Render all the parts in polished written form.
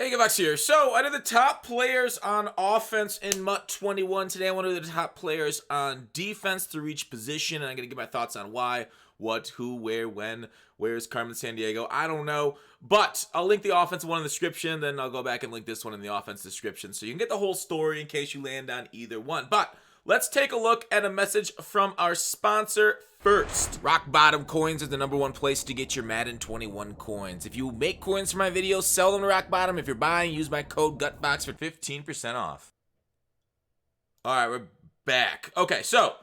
Hey, Gavax here. So, I did the top players on offense in MUT 21. Today, I want to do the top players on defense through each position, and I'm going to give my thoughts on why, what, who, where, when, where's Carmen Sandiego. I don't know, but I'll link the offensive one in the description, then I'll go back and link this one in the offense description, so you can get the whole story in case you land on either one. But let's take a look at a message from our sponsor first. Rock Bottom Coins is the #1 place to get your Madden 21 coins. If you make coins for my videos, sell them to Rock Bottom. If you're buying, use my code GUTBOX for 15% off. Alright, we're back. Okay, so,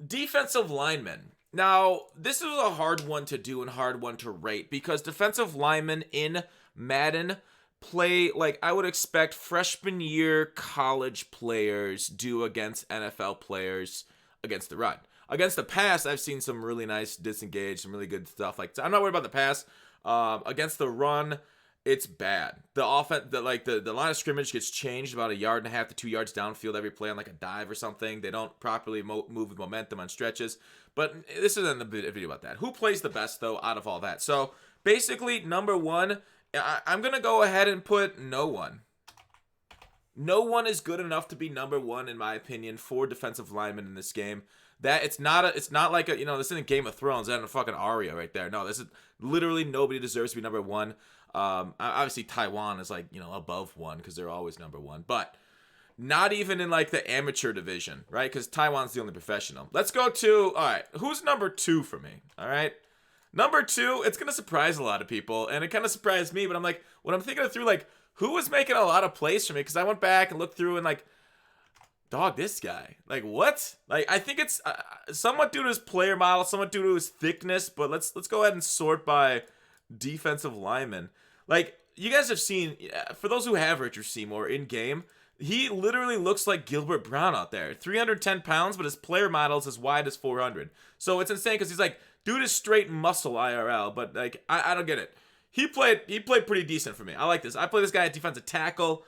defensive linemen. Now, this is a hard one to do and hard one to rate because defensive linemen in Madden play like I would expect freshman year college players do against NFL players against the run. Against the pass, I've seen some really nice disengage, some really good stuff. Like I'm not worried about the pass. Against the run, it's bad. The offense, the line of scrimmage gets changed about 1.5 to 2 yards downfield every play on like a dive or something. They don't properly move with momentum on stretches. But this isn't the video about that. Who plays the best though out of all that? So basically, #1, I'm gonna go ahead and put no one. No one is good enough to be #1 in my opinion for defensive linemen in this game. That it's not like a, this isn't Game of Thrones. That isn't a fucking Arya right there. No, this is literally nobody deserves to be #1. Obviously Taiwan is like, above 1 because they're always #1, but not even in like the amateur division, right? Because Taiwan's the only professional. Let's go to, all right, who's #2 for me? All right. #2, it's going to surprise a lot of people, and it kind of surprised me, but I'm like, when I'm thinking it through, like, who was making a lot of plays for me? Because I went back and looked through and like, dog, this guy. Like, what? Like, I think it's somewhat due to his player model, somewhat due to his thickness, but let's go ahead and sort by defensive lineman. Like, you guys have seen, for those who have Richard Seymour in-game, he literally looks like Gilbert Brown out there. 310 pounds, but his player model is as wide as 400. So it's insane because he's like, dude is straight muscle IRL, but like, I don't get it. He played pretty decent for me. I like this. I play this guy at defensive tackle.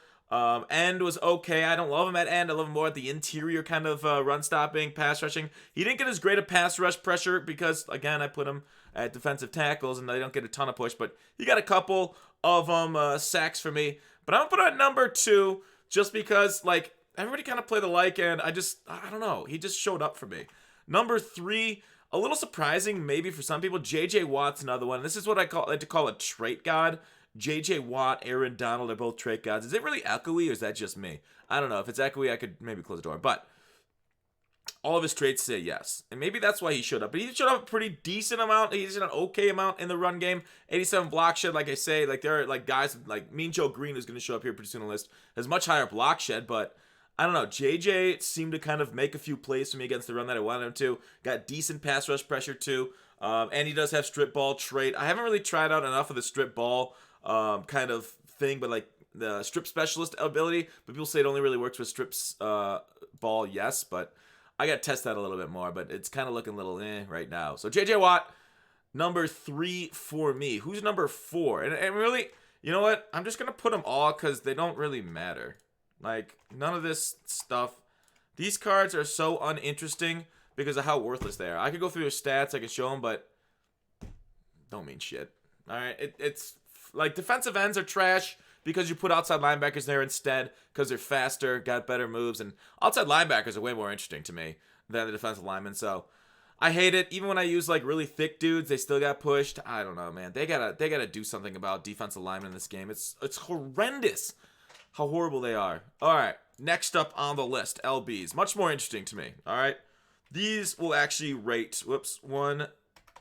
End was okay. I don't love him at end. I love him more at the interior kind of run stopping, pass rushing. He didn't get as great a pass rush pressure because, again, I put him at defensive tackles and they don't get a ton of push, but he got a couple of sacks for me. But I'm going to put it at #2 just because, like, everybody kind of played alike and I don't know. He just showed up for me. #3, a little surprising maybe for some people. J.J. Watt's another one. This is what I like to call a trait god. J.J. Watt, Aaron Donald are both trait gods. Is it really echoey or is that just me? I don't know. If it's echoey, I could maybe close the door. But all of his traits say yes. And maybe that's why he showed up. But he showed up a pretty decent amount. He's an okay amount in the run game. 87 block shed, like I say. Like there are like guys like Mean Joe Green, who's going to show up here pretty soon on the list, has much higher block shed. But I don't know. JJ seemed to kind of make a few plays for me against the run that I wanted him to. Got decent pass rush pressure too. And he does have strip ball trait. I haven't really tried out enough of the strip ball kind of thing, but like the strip specialist ability, but people say it only really works with strips ball, yes, but I gotta test that a little bit more, but it's kind of looking a little right now. So JJ Watt, #3 for me. Who's #4? And really, you know what? I'm just gonna put them all because they don't really matter. Like, none of this stuff. These cards are so uninteresting because of how worthless they are. I could go through their stats, I could show them, but don't mean shit. Alright, it's like defensive ends are trash because you put outside linebackers there instead because they're faster, got better moves, and outside linebackers are way more interesting to me than the defensive linemen. So I hate it. Even when I use like really thick dudes, they still got pushed. I don't know, man. They gotta do something about defensive linemen in this game. It's horrendous how horrible they are. All right, next up on the list, LBs. Much more interesting to me. All right, these will actually rate. Whoops, 1,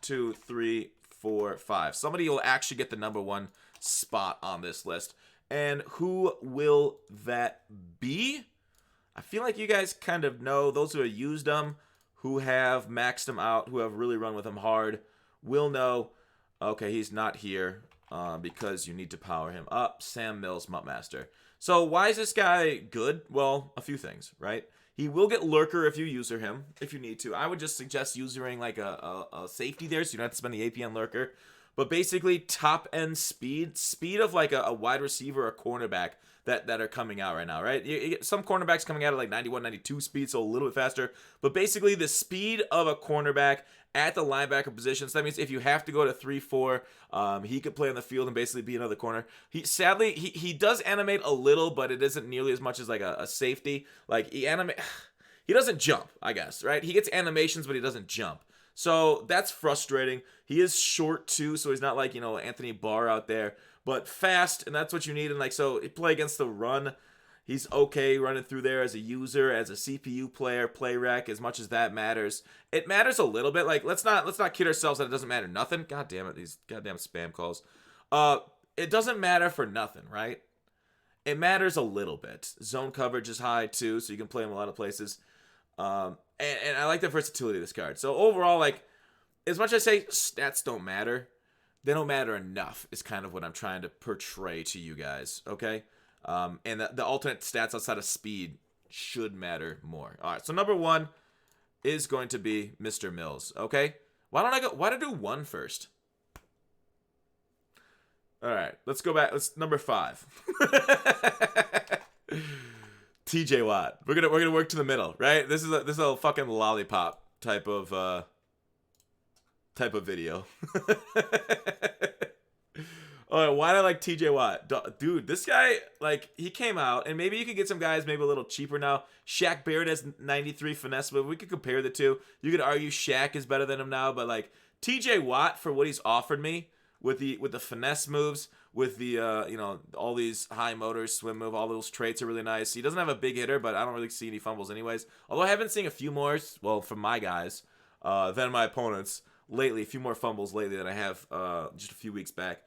2, 3, 4, 5. Somebody will actually get the #1 spot on this list. And who will that be? I feel like you guys kind of know. Those who have used them, who have maxed them out, who have really run with them hard, will know. Okay, he's not here because you need to power him up. Sam Mills, Muttmaster. So why is this guy good? Well, a few things, right? He will get lurker if you user him, if you need to. I would just suggest using like a safety there so you don't have to spend the AP on lurker. but basically top end speed of like a wide receiver or cornerback that are coming out right now, right? You get some cornerbacks coming out at like 91, 92 speed, so a little bit faster, but basically the speed of a cornerback at the linebacker position. So that means if you have to go to 3-4, he could play on the field and basically be another corner. Sadly, he does animate a little, but it isn't nearly as much as like a safety. Like he doesn't jump, I guess, right? He gets animations, but he doesn't jump. So that's frustrating. He is short too, so he's not like, Anthony Barr out there, but fast, and that's what you need. And like, so play against the run, he's okay running through there as a user, as a CPU player, play rec, as much as that matters. It matters a little bit. Like, let's not kid ourselves that it doesn't matter nothing. God damn it, these goddamn spam calls. It doesn't matter for nothing, right? It matters a little bit. Zone coverage is high too, so you can play him a lot of places. And I like the versatility of this card. So overall, like, as much as I say stats don't matter, they don't matter enough is kind of what I'm trying to portray to you guys, okay? And the alternate stats outside of speed should matter more. All right, so number 1 is going to be Mr. Mills, okay? Why don't I do 1 first? All right, let's go back. Let's number 5. TJ Watt. We're gonna work to the middle, right? This is a fucking lollipop type of video. All right, why do I like TJ Watt? Dude, this guy, like, he came out, and maybe you could get some guys maybe a little cheaper now. Shaq Barrett has 93 finesse, but we could compare the two. You could argue Shaq is better than him now, but like TJ Watt, for what he's offered me with the finesse moves, with the all these high motors, swim move, all those traits are really nice. He doesn't have a big hitter, but I don't really see any fumbles anyways. Although I have been seeing a few more, well, from my guys than my opponents lately. A few more fumbles lately than I have just a few weeks back.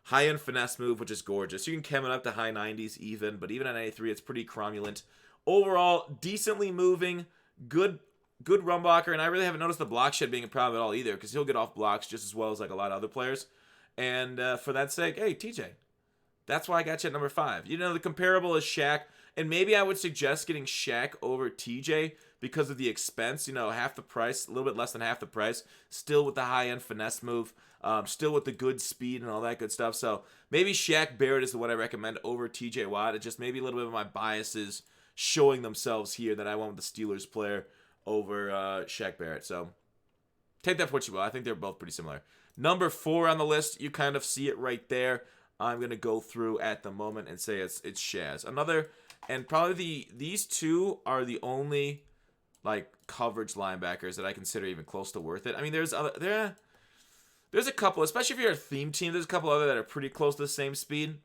High-end finesse move, which is gorgeous. You can chem it up to high 90s even, but even at 93, it's pretty cromulent. Overall, decently moving, good run blocker, and I really haven't noticed the block shed being a problem at all either, because he'll get off blocks just as well as like a lot of other players. And for that sake, hey, TJ, that's why I got you at number 5. The comparable is Shaq, and maybe I would suggest getting Shaq over TJ because of the expense. Half the price, a little bit less than half the price, still with the high-end finesse move. Still with the good speed and all that good stuff. So maybe Shaq Barrett is the one I recommend over TJ Watt. It just maybe a little bit of my biases showing themselves here that I went with the Steelers player over Shaq Barrett. So take that for what you will. I think they're both pretty similar. Number 4 on the list, you kind of see it right there. I'm going to go through at the moment and say it's Shaz. And probably these two are the only like coverage linebackers that I consider even close to worth it. I mean, there's a couple, especially if you're a theme team, there's a couple other that are pretty close to the same speed.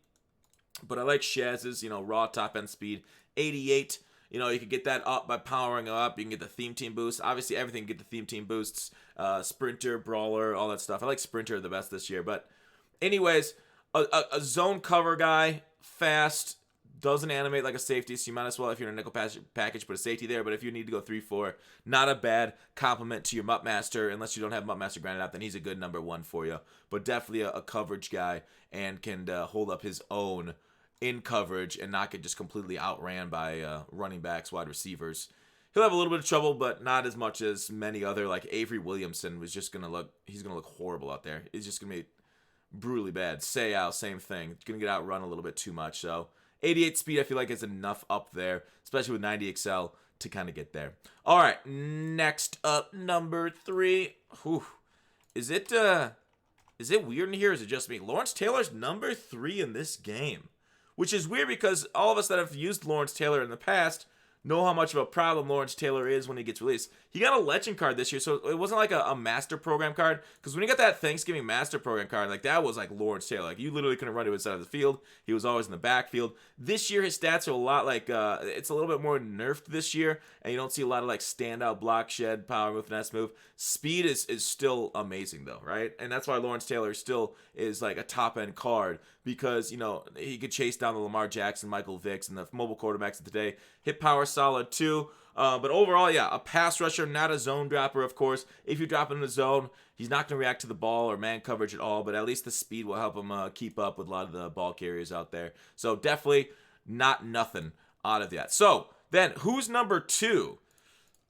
But I like Shaz's, raw top-end speed. 88, you could get that up by powering up. You can get the theme team boost. Obviously, everything can get the theme team boosts. Sprinter, brawler, all that stuff. I like Sprinter the best this year. But anyways, a zone cover guy, fast, doesn't animate like a safety, so you might as well, if you're in a nickel package, put a safety there. But if you need to go 3-4, not a bad compliment to your Mutt Master. Unless you don't have Mutt Master grinded out, then he's a good number 1 for you. But definitely a coverage guy and can hold up his own in coverage and not get just completely outran by running backs, wide receivers. He'll have a little bit of trouble, but not as much as many other, like Avery Williamson was just he's going to look horrible out there. He's just going to be brutally bad. Sayal, same thing. Going to get outrun a little bit too much, so 88 speed, I feel like, is enough up there, especially with 90 XL to kind of get there. All right, next up, number 3. Whew. Is it weird in here, or is it just me? Lawrence Taylor's number 3 in this game, which is weird because all of us that have used Lawrence Taylor in the past know how much of a problem Lawrence Taylor is when he gets released. He got a legend card this year, so it wasn't like a master program card, because when he got that Thanksgiving master program card, like, that was like Lawrence Taylor. Like, you literally couldn't run to his side of the field. He was always in the backfield. This year, his stats are a lot like, it's a little bit more nerfed this year, and you don't see a lot of like standout block shed, power move, finesse move. Speed is still amazing though, right? And that's why Lawrence Taylor still is like a top end card, because he could chase down the Lamar Jackson, Michael Vicks, and the mobile quarterbacks of today. Hit power solid too. But overall, yeah, a pass rusher, not a zone dropper, of course. If you drop him in the zone, he's not going to react to the ball or man coverage at all, but at least the speed will help him keep up with a lot of the ball carriers out there. So definitely not nothing out of that. So then, who's number 2?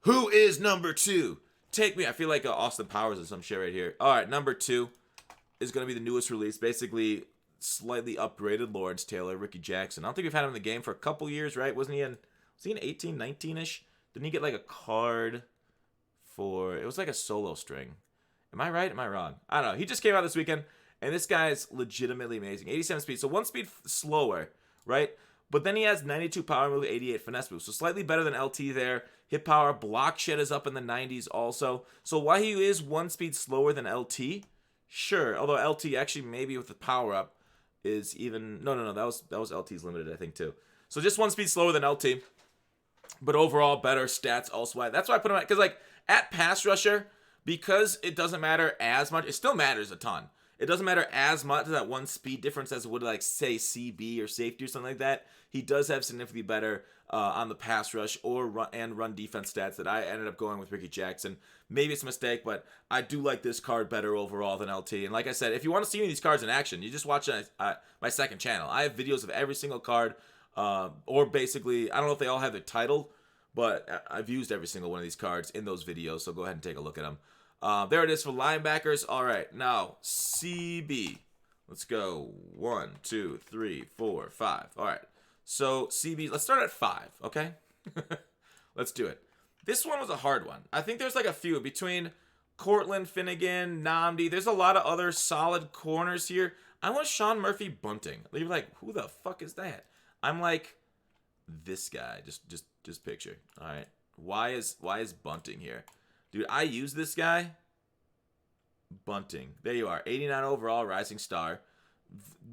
Who is number 2? Take me. I feel like Austin Powers or some shit right here. All right, number 2. is going to be the newest release. Basically, slightly upgraded Lawrence Taylor, Ricky Jackson. I don't think we've had him in the game for a couple years, right? Was he in 18, 19-ish? Didn't he get like a card for... It was like a solo string. Am I right? Am I wrong? I don't know. He just came out this weekend, and this guy's legitimately amazing. 87 speed. So one speed slower, right? But then he has 92 power move, 88 finesse move. So slightly better than LT there. Hit power, block shed is up in the 90s also. So why he is one speed slower than LT? Sure. Although LT actually maybe with the power up is even... No. That was LT's limited, I think, too. So just one speed slower than LT. But overall, better stats also. That's why I put him at... Because, like, at pass rusher, because it doesn't matter as much... It still matters a ton. It doesn't matter as much that one speed difference as it would, like, say, CB or safety or something like that. He does have significantly better on the pass rush or run defense stats that I ended up going with Ricky Jackson. Maybe it's a mistake, but I do like this card better overall than LT. And like I said, if you want to see any of these cards in action, you just watch my second channel. I have videos of every single card, or basically, I don't know if they all have their title, but I've used every single one of these cards in those videos, so go ahead and take a look at them. There it is for linebackers. All right, now CB. Let's go. 1, 2, 3, 4, 5. All right. So CB, let's start at 5, okay? Let's do it. This one was a hard one. I think there's like a few between Cortland, Finnegan, Nnamdi. There's a lot of other solid corners here. I want Sean Murphy Bunting. You're like, who the fuck is that? I'm like, this guy. Just picture. All right. Why is Bunting here? Dude, I use this guy. Bunting. There you are. 89 overall, rising star.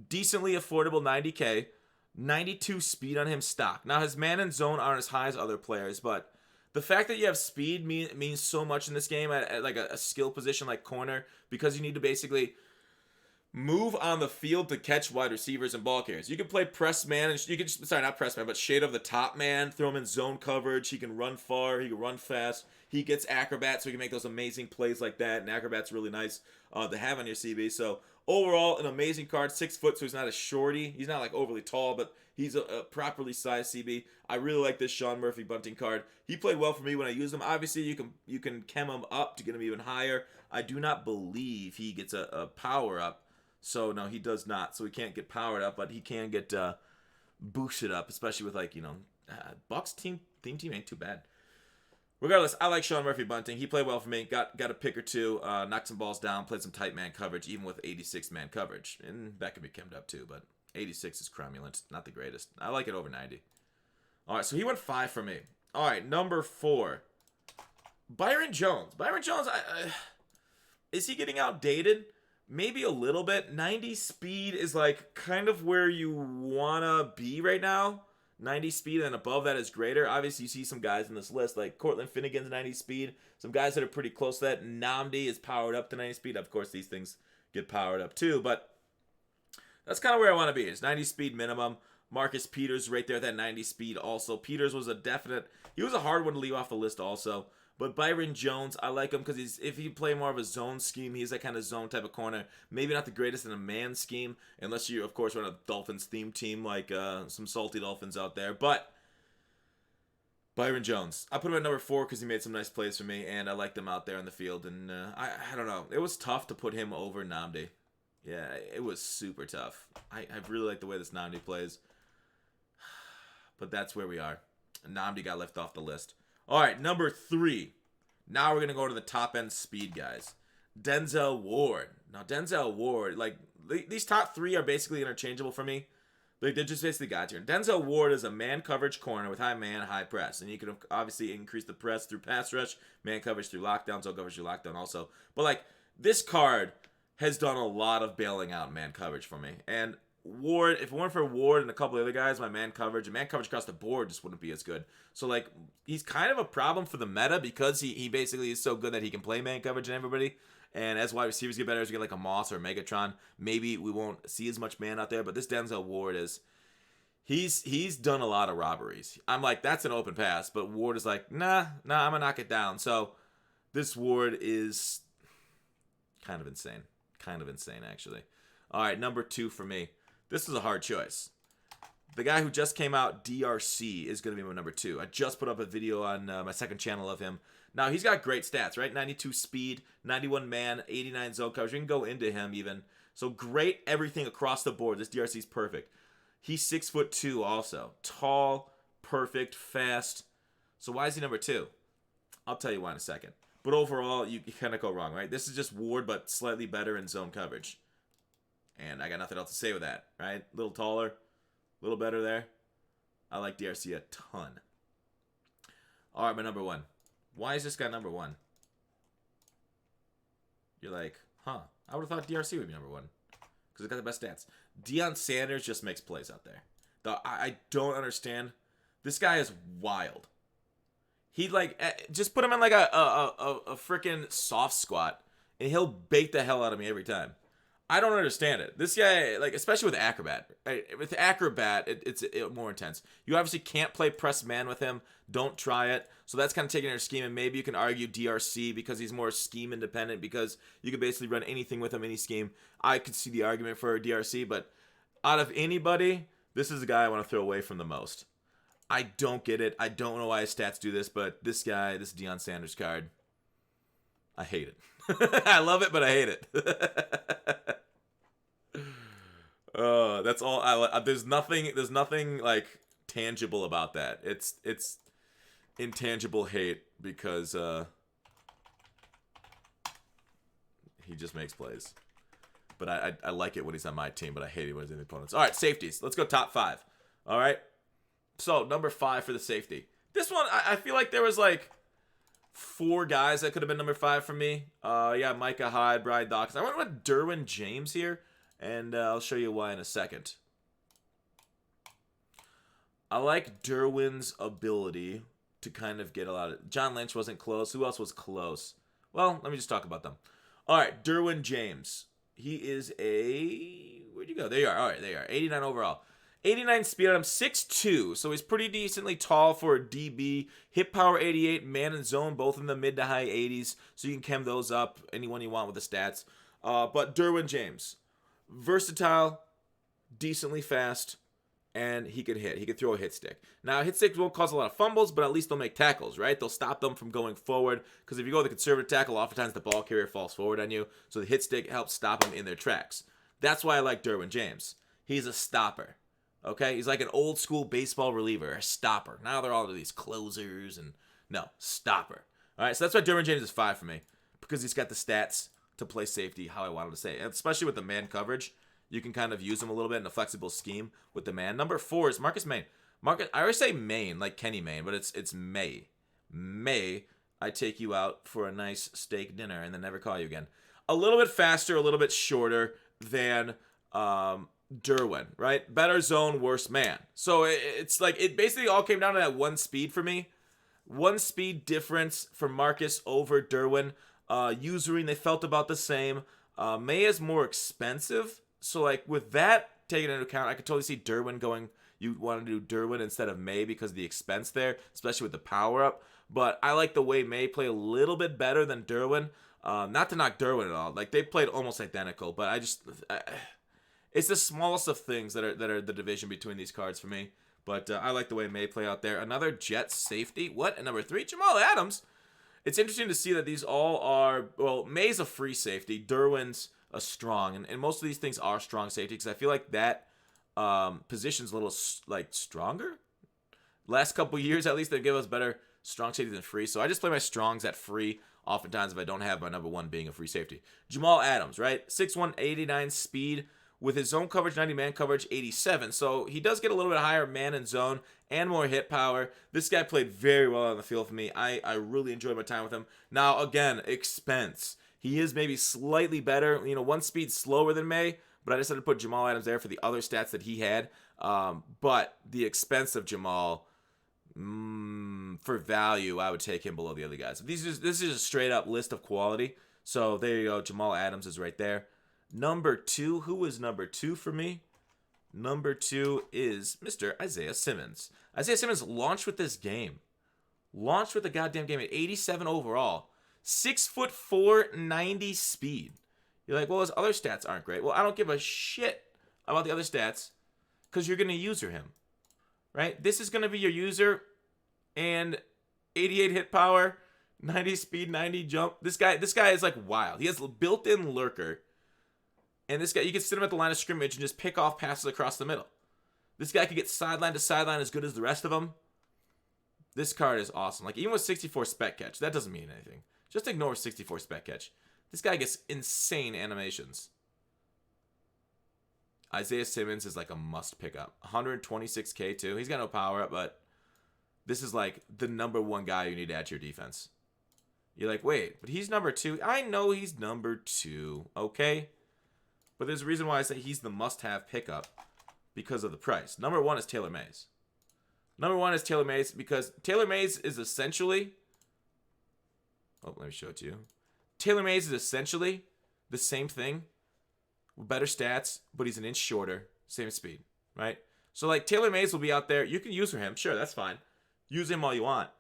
Decently affordable 90K. 92 speed on him stock. Now, his man and zone aren't as high as other players, but the fact that you have speed means so much in this game at like a skill position like corner, because you need to basically move on the field to catch wide receivers and ball carriers. You can play press man, and you can, sorry, not press man, but shade of the top man, throw him in zone coverage. He can run far, he can run fast. He gets acrobat, so he can make those amazing plays like that, and acrobat's really nice to have on your CB. So overall, an amazing card. 6 foot, so he's not a shorty. He's not like overly tall, but he's a properly sized CB. I really like this Sean Murphy Bunting card. He played well for me when I used him. Obviously, you can chem him up to get him even higher. I do not believe he gets a power up. So no, he does not. So he can't get powered up, but he can get boosted up, especially with like, Bucks theme team ain't too bad. Regardless, I like Sean Murphy Bunting. He played well for me. Got a pick or two, knocked some balls down, played some tight man coverage, even with 86 man coverage. And that can be chemmed up too, but 86 is cromulent. Not the greatest. I like it over 90. All right, so he went 5 for me. All right, number 4. Byron Jones. Byron Jones, is he getting outdated? Maybe a little bit. 90 speed is like kind of where you want to be right now. 90 speed and above that is greater. Obviously, you see some guys in this list like Cortland Finnegan's 90 speed. Some guys that are pretty close to that. Nnamdi is powered up to 90 speed. Of course, these things get powered up too, but that's kind of where I want to be. Is 90 speed minimum. Marcus Peters right there at that 90 speed also. Peters was a definite... He was a hard one to leave off the list also. But Byron Jones, I like him because if you play more of a zone scheme, he's that kind of zone type of corner. Maybe not the greatest in a man scheme, unless you, of course, run a Dolphins theme team like some salty Dolphins out there. But Byron Jones, I put him at number 4 because he made some nice plays for me, and I liked him out there in the field. And I don't know. It was tough to put him over Nnamdi. Yeah, it was super tough. I really like the way this Nnamdi plays. But that's where we are. Nnamdi got left off the list. All right, number 3. Now we're going to go to the top-end speed guys. Denzel Ward. Now, Denzel Ward, like, these top 3 are basically interchangeable for me. Like, they're just basically guys here. Denzel Ward is a man coverage corner with high man, high press. And you can obviously increase the press through pass rush, man coverage through lockdown, zone coverage through lockdown also. But, like, this card has done a lot of bailing out man coverage for me. And Ward, if it weren't for Ward and a couple of other guys, my man coverage across the board just wouldn't be as good. So, like, he's kind of a problem for the meta because he basically is so good that he can play man coverage and everybody. And as wide receivers get better, as we get like a Moss or a Megatron, maybe we won't see as much man out there. But this Denzel Ward he's done a lot of robberies. I'm like, that's an open pass. But Ward is like, nah, I'm going to knock it down. So this Ward is kind of insane. Kind of insane, actually. All right, number 2 for me. This is a hard choice. The guy who just came out, DRC, is going to be my number 2. I just put up a video on my second channel of him. Now, he's got great stats, right? 92 speed, 91 man, 89 zone coverage. We can go into him even. So great everything across the board. This DRC is perfect. He's 6'2" also. Tall, perfect, fast. So why is he number 2? I'll tell you why in a second. But overall, you kind of go wrong, right? This is just Ward, but slightly better in zone coverage. And I got nothing else to say with that, right? A little taller, a little better there. I like DRC a ton. All right, my number 1. Why is this guy number 1? You're like, huh? I would have thought DRC would be number 1 because it got the best stats. Deion Sanders just makes plays out there. I don't understand. This guy is wild. He just put him in like a freaking soft squat, and he'll bait the hell out of me every time. I don't understand it. This guy, like, especially with Acrobat. Right? With Acrobat, it's more intense. You obviously can't play press man with him. Don't try it. So that's kind of taking your scheme, and maybe you can argue DRC because he's more scheme independent because you can basically run anything with him, any scheme. I could see the argument for DRC, but out of anybody, this is the guy I want to throw away from the most. I don't get it. I don't know why his stats do this, but this guy, this Deion Sanders card, I hate it. I love it, but I hate it. That's all. There's nothing like tangible about that. It's intangible hate because he just makes plays. But I like it when he's on my team, but I hate it when he's in the opponents. All right, safeties. Let's go top 5. All right. So number 5 for the safety. This one, I feel like there was like 4 guys that could have been number 5 for me. Yeah, Micah Hyde, Brian Dawkins. I went with Derwin James here, and I'll show you why in a second. I like Derwin's ability to kind of get a lot of... John Lynch wasn't close. Who else was close? Well, let me just talk about them. All right, Derwin James. He is a... Where'd you go? There you are. All right, there you are. 89 overall. 89 speed on him, 6'2", so he's pretty decently tall for a DB. Hit power 88, man and zone, both in the mid to high 80s, so you can chem those up, anyone you want with the stats. But Derwin James, versatile, decently fast, and he could hit. He could throw a hit stick. Now, hit sticks won't cause a lot of fumbles, but at least they'll make tackles, right? They'll stop them from going forward, because if you go with a conservative tackle, oftentimes the ball carrier falls forward on you, so the hit stick helps stop them in their tracks. That's why I like Derwin James. He's a stopper. Okay, he's like an old school baseball reliever, a stopper. Now they're all of these closers and no, stopper. All right, so that's why Derwin James is 5 for me because he's got the stats to play safety how I wanted to say, and especially with the man coverage, you can kind of use him a little bit in a flexible scheme with the man. Number 4 is Marcus Maine. I always say Maine like Kenny Maine, but it's May. May, I take you out for a nice steak dinner and then never call you again. A little bit faster, a little bit shorter than Derwin, right? Better zone, worse man. So it's like it basically all came down to that one speed for me. One speed difference for Marcus over Derwin. Usering, they felt about the same. May is more expensive. So like with that taken into account, I could totally see Derwin going. You want to do Derwin instead of May because of the expense there, especially with the power up. But I like the way May play a little bit better than Derwin. Not to knock Derwin at all. Like they played almost identical, but it's the smallest of things that are the division between these cards for me. But I like the way May play out there. Another Jets safety. What? At number 3, Jamal Adams. It's interesting to see that these all are... Well, May's a free safety. Derwin's a strong. And most of these things are strong safety because I feel like that position's a little stronger. Last couple years, at least, they give us better strong safety than free. So I just play my strongs at free oftentimes if I don't have my number 1 being a free safety. Jamal Adams, right? 6'1", 89 speed. With his zone coverage, 90 man coverage, 87. So he does get a little bit higher man and zone and more hit power. This guy played very well on the field for me. I really enjoyed my time with him. Now, again, expense. He is maybe slightly better. You know, one speed slower than May, but I decided to put Jamal Adams there for the other stats that he had. But the expense of Jamal, for value, I would take him below the other guys. This is a straight up list of quality. So there you go. Jamal Adams is right there. Number 2, who is number 2 for me? Number 2 is Mr. Isaiah Simmons. Isaiah Simmons launched with this game. Launched with the goddamn game at 87 overall. 6'4", 90 speed. You're like, well, his other stats aren't great. Well, I don't give a shit about the other stats because you're going to user him. right? This is going to be your user, and 88 hit power, 90 speed, 90 jump. This guy is like wild. He has built-in lurker, and this guy, you can sit him at the line of scrimmage and just pick off passes across the middle. This guy could get sideline to sideline as good as the rest of them. This card is awesome. Like, even with 64 spec catch, that doesn't mean anything. Just ignore 64 spec catch. This guy gets insane animations. Isaiah Simmons is like a must pick up. 126K too. He's got no power up, but this is like the #1 guy you need to add to your defense. You're like, wait, but he's number 2. I know he's number 2, okay? But there's a reason why I say he's the must-have pickup because of the price. #1 is Taylor Mays. #1 is Taylor Mays because Taylor Mays is essentially... Oh, let me show it to you. Taylor Mays is essentially the same thing with better stats, but he's an inch shorter, same speed, right? So, like, Taylor Mays will be out there. You can use for him. Sure, that's fine. Use him all you want.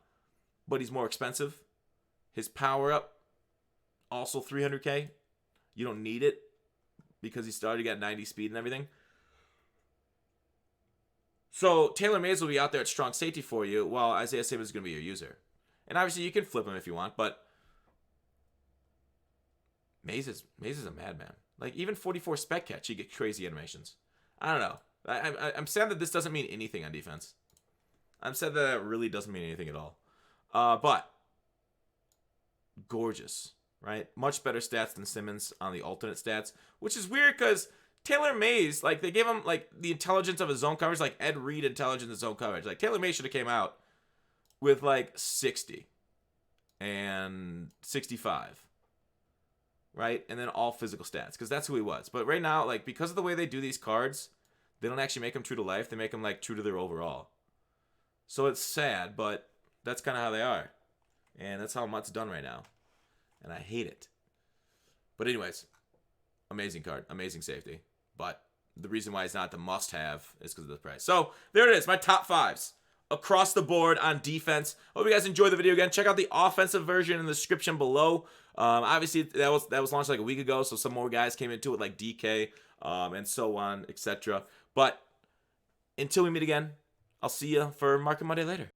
But he's more expensive. His power-up, also 300K. You don't need it because he's starting at 90 speed and everything. So, Taylor Mays will be out there at strong safety for you, while Isaiah Simmons is going to be your user. And obviously, you can flip him if you want, but Mays is a madman. Like, even 44 spec catch, you get crazy animations. I don't know. I'm sad that this doesn't mean anything on defense. I'm sad that it really doesn't mean anything at all. But gorgeous, right? Much better stats than Simmons on the alternate stats, which is weird because Taylor Mays, like, they gave him, like, the intelligence of his zone coverage, like Ed Reed intelligence of zone coverage. Like, Taylor Mays should have came out with, like, 60 and 65. Right? And then all physical stats, because that's who he was. But right now, like, because of the way they do these cards, they don't actually make them true to life. They make them, like, true to their overall. So it's sad, but that's kind of how they are. And that's how Mutt's done right now. And I hate it. But anyways, amazing card. Amazing safety. But the reason why it's not the must-have is because of the price. So there it is. My top 5s. Across the board on defense. Hope you guys enjoyed the video again. Check out the offensive version in the description below. Obviously, that was launched like a week ago, so some more guys came into it like DK and so on, etc. But until we meet again, I'll see you for Market Monday later.